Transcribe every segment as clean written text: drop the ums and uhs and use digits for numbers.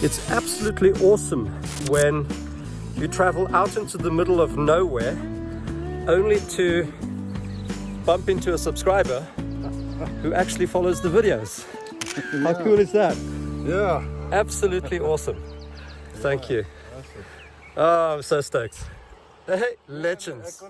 It's absolutely awesome when you travel out into the middle of nowhere only to bump into a subscriber who actually follows the videos. How cool is that? Yeah. Absolutely awesome. Thank you. Oh, I'm so stoked. Hey, legends.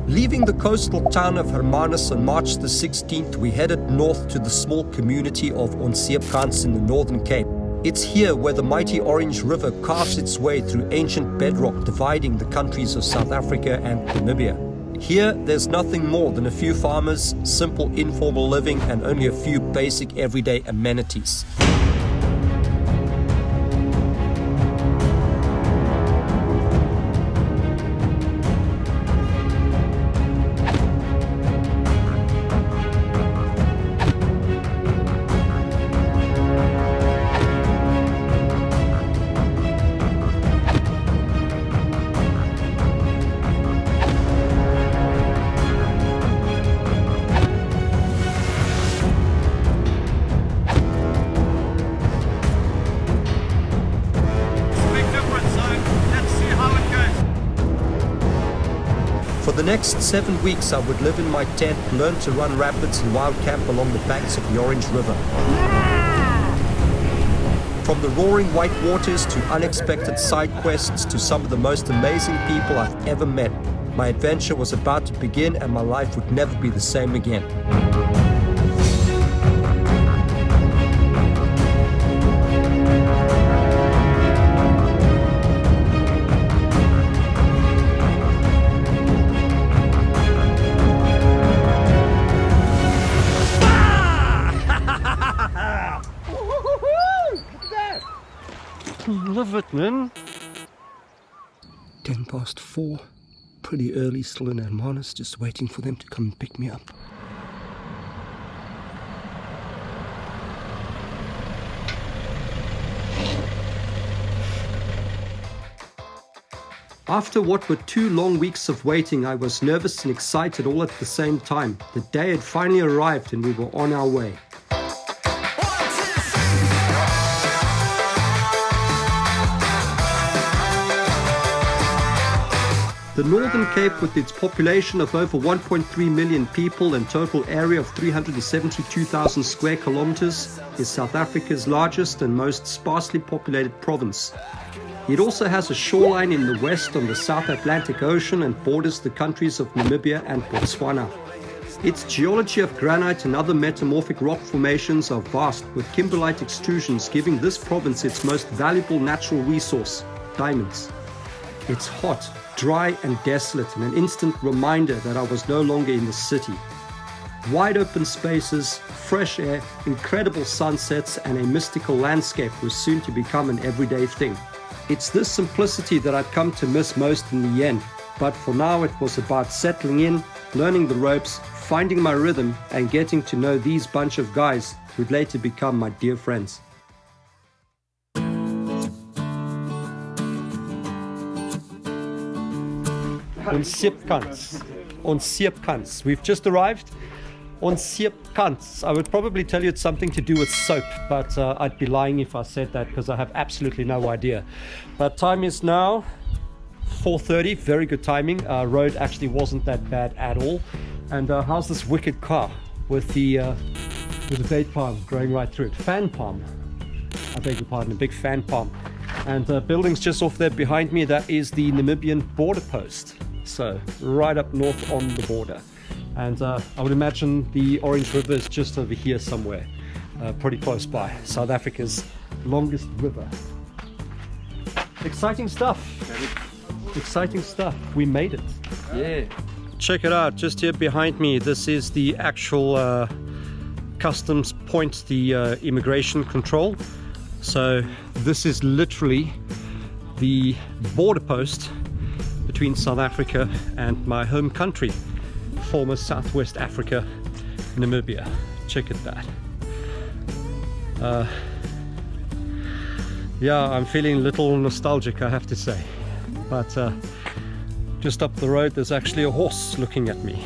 Leaving the coastal town of Hermanus on March the 16th, we headed north to the small community of Onseepkans in the Northern Cape. It's here where the mighty Orange River carves its way through ancient bedrock dividing the countries of South Africa and Namibia. Here, there's nothing more than a few farmers, simple informal living, and only a few basic everyday amenities. For the next 7 weeks, I would live in my tent, learn to run rapids and wild camp along the banks of the Orange River. From the roaring white waters to unexpected side quests to some of the most amazing people I've ever met, my adventure was about to begin and my life would never be the same again. Love it, man. 4:10, pretty early, still in Hermanus, just waiting for them to come and pick me up. After what were 2 long weeks of waiting, I was nervous and excited all at the same time. The day had finally arrived and we were on our way. The Northern Cape, with its population of over 1.3 million people and total area of 372,000 square kilometers, is South Africa's largest and most sparsely populated province. It also has a shoreline in the west on the South Atlantic Ocean and borders the countries of Namibia and Botswana. Its geology of granite and other metamorphic rock formations are vast, with kimberlite extrusions giving this province its most valuable natural resource, diamonds. It's hot, dry and desolate, and an instant reminder that I was no longer in the city. Wide open spaces, fresh air, incredible sunsets, and a mystical landscape was soon to become an everyday thing. It's this simplicity that I'd come to miss most in the end, but for now it was about settling in, learning the ropes, finding my rhythm, and getting to know these bunch of guys who'd later become my dear friends. Onseepkans. We've just arrived. Onseepkans. I would probably tell you it's something to do with soap, but I'd be lying if I said that because I have absolutely no idea. But time is now 4:30. Very good timing. Road actually wasn't that bad at all. And how's this wicked car with the date palm growing right through it? Fan palm. I beg your pardon. A big fan palm. And buildings just off there behind me. That is the Namibian border post. So right up north on the border, and I would imagine the Orange River is just over here somewhere, pretty close by. South Africa's longest river. Exciting stuff. Exciting stuff. We made it. Yeah. Check it out, just here behind me. This is the actual customs point, the immigration control. So this is literally the border post between South Africa and my home country, former Southwest Africa, Namibia. Check it that. Yeah, I'm feeling a little nostalgic, I have to say. But just up the road, there's actually a horse looking at me.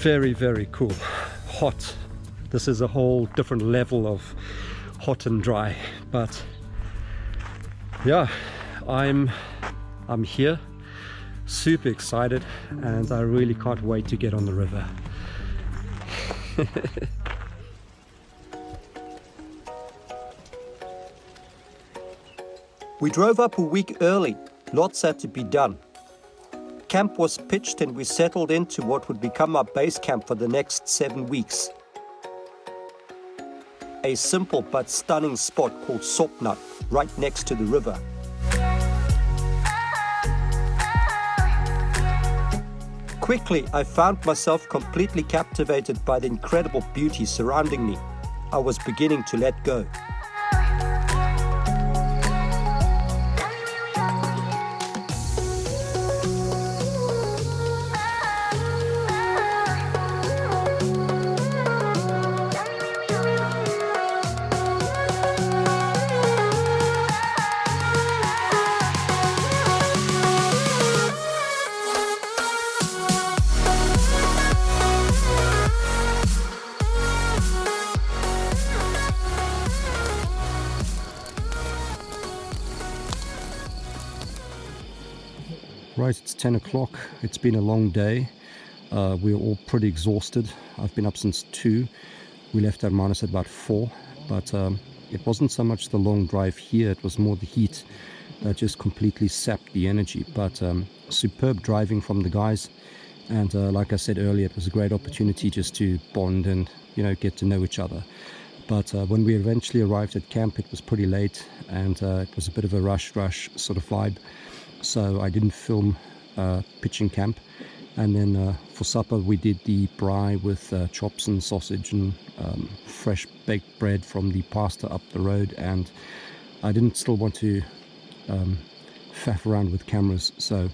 Very, very cool. Hot. This is a whole different level of hot and dry, but yeah, I'm here, super excited, and I really can't wait to get on the river. We drove up a week early. Lots had to be done. Camp was pitched and we settled into what would become our base camp for the next 7 weeks. A simple but stunning spot called Onseepkans, right next to the river. Quickly, I found myself completely captivated by the incredible beauty surrounding me. I was beginning to let go. Right, it's 10 o'clock. It's been a long day. We're all pretty exhausted. I've been up since 2. We left Hermanus at about 4, but it wasn't so much the long drive here, it was more the heat that just completely sapped the energy. But superb driving from the guys, and like I said earlier, it was a great opportunity just to bond and, you know, get to know each other. But when we eventually arrived at camp, it was pretty late, and it was a bit of a rush sort of vibe. So I didn't film pitching camp, and then for supper we did the braai with chops and sausage and fresh baked bread from the pastor up the road, and I didn't still want to faff around with cameras, so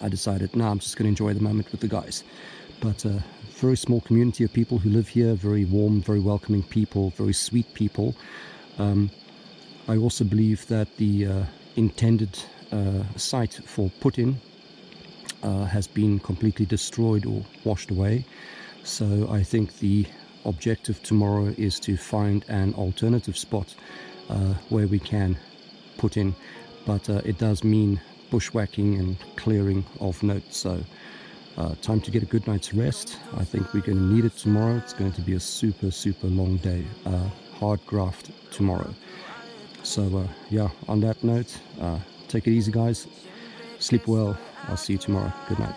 I decided, no, I'm just going to enjoy the moment with the guys. But a very small community of people who live here, very warm, very welcoming people, very sweet people. I also believe that the intended site for put-in has been completely destroyed or washed away. So I think the objective tomorrow is to find an alternative spot where we can put in, but it does mean bushwhacking and clearing of notes. So time to get a good night's rest. I think we're going to need it tomorrow. It's going to be a super long day, hard graft tomorrow. So yeah, on that note, take it easy, guys. Sleep well. I'll see you tomorrow. Good night.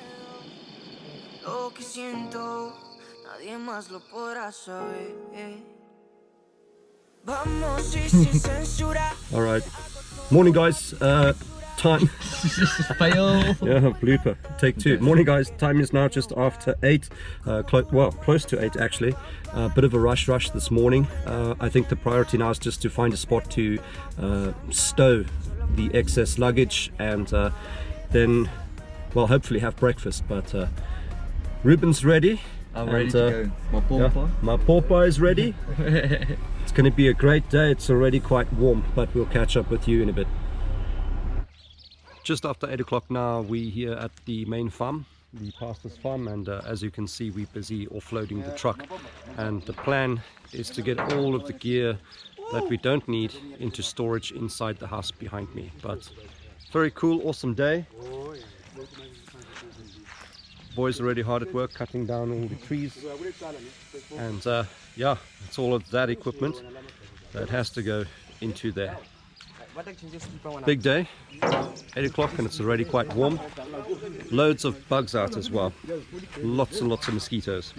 All right. Morning, guys. Time. Fail. Yeah, blooper. Take 2. Morning, guys. Time is now just after 8. Close to 8 actually. Bit of a rush this morning. I think the priority now is just to find a spot to stow the excess luggage, and then, well, hopefully have breakfast. But Ruben's ready. I'm ready to go. My pawpaw is ready. It's going to be a great day. It's already quite warm, but we'll catch up with you in a bit. Just after 8 o'clock now, we're here at the main farm, the pastor's farm, and as you can see, we're busy offloading the truck, and the plan is to get all of the gear that we don't need into storage inside the house behind me. But very cool, awesome day. Boys already hard at work cutting down all the trees, and yeah, it's all of that equipment that has to go into there. Big day, 8 o'clock, and it's already quite warm. Loads of bugs out as well, lots and lots of mosquitoes.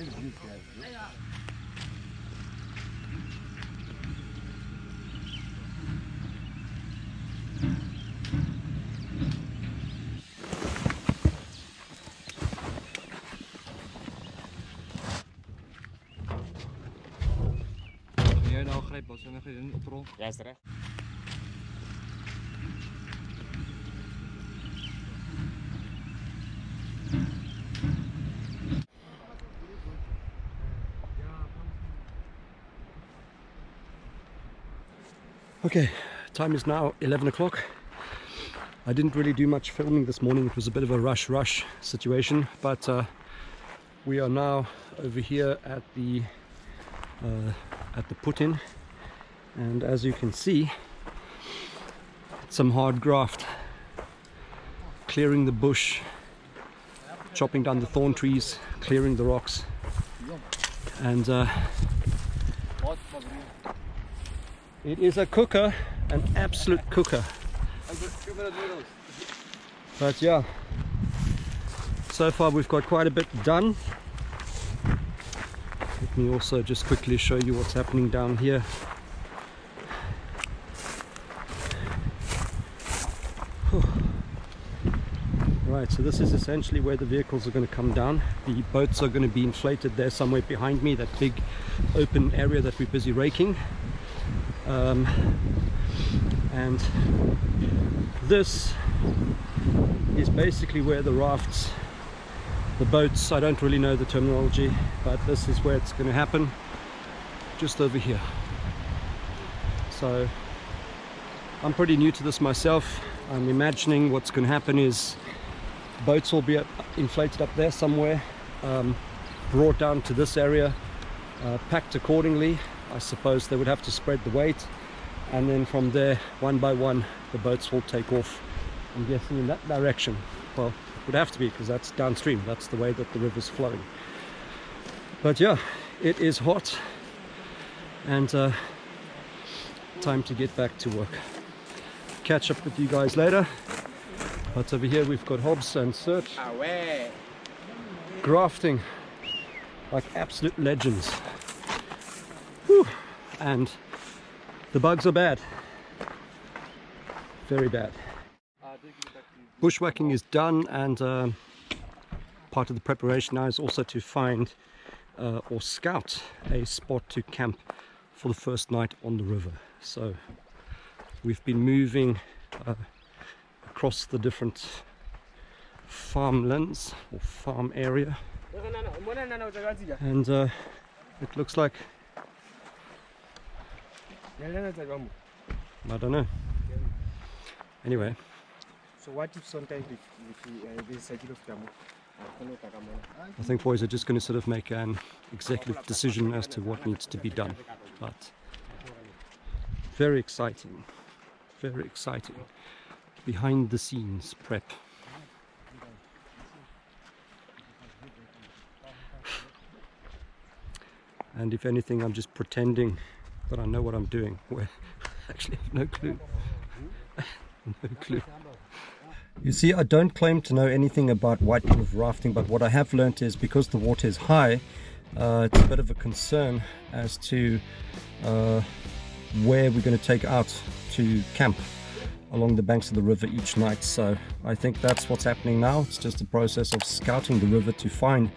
Ja, is terecht. Okay, time is now 11 o'clock. I didn't really do much filming this morning. It was a bit of a rush situation, but We are now over here at the put-in, and as you can see, it's some hard graft, clearing the bush, chopping down the thorn trees, clearing the rocks, and it is a cooker, an absolute cooker. But yeah, so far we've got quite a bit done. Let me also just quickly show you what's happening down here. Right, so this is essentially where the vehicles are going to come down. The boats are going to be inflated there somewhere behind me, that big open area that we're busy raking. And this is basically where the rafts, the boats, I don't really know the terminology, but this is where it's going to happen, just over here. So I'm pretty new to this myself. I'm imagining what's going to happen is boats will be inflated up there somewhere, brought down to this area, packed accordingly. I suppose they would have to spread the weight, and then from there, one by one, the boats will take off, I'm guessing in that direction. Well, it would have to be, because that's downstream, that's the way that the river's flowing. But yeah, it is hot, and time to get back to work. Catch up with you guys later. But over here we've got Hobbs and Search grafting like absolute legends. Whew. And the bugs are bad, very bad. Bushwhacking is done, and part of the preparation now is also to find or scout a spot to camp for the first night on the river. So we've been moving across the different farmlands or farm area, and it looks like, I don't know. Anyway, so what if sometimes there's a kilo of jamu? I think boys are just going to sort of make an executive decision as to what needs to be done. But very exciting, very exciting. Behind the scenes prep. And if anything, I'm just pretending that I know what I'm doing, where I actually have no clue. No clue. You see, I don't claim to know anything about whitewater rafting, but what I have learnt is, because the water is high, it's a bit of a concern as to where we're going to take out to camp along the banks of the river each night. So I think that's what's happening now. It's just a process of scouting the river to find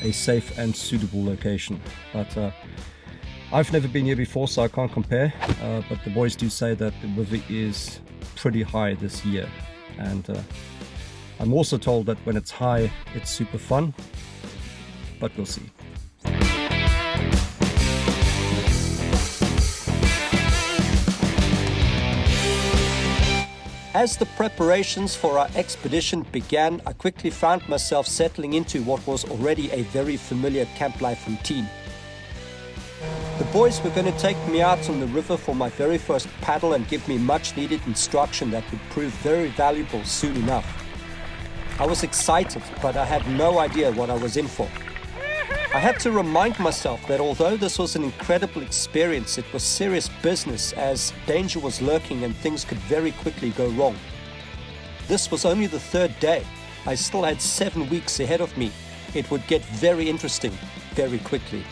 a safe and suitable location. But I've never been here before, so I can't compare, but the boys do say that the river is pretty high this year, and I'm also told that when it's high it's super fun, but we'll see. As the preparations for our expedition began, I quickly found myself settling into what was already a very familiar camp life routine. The boys were going to take me out on the river for my very first paddle and give me much needed instruction that would prove very valuable soon enough. I was excited, but I had no idea what I was in for. I had to remind myself that although this was an incredible experience, it was serious business, as danger was lurking and things could very quickly go wrong. This was only the third day. I still had 7 weeks ahead of me. It would get very interesting very quickly.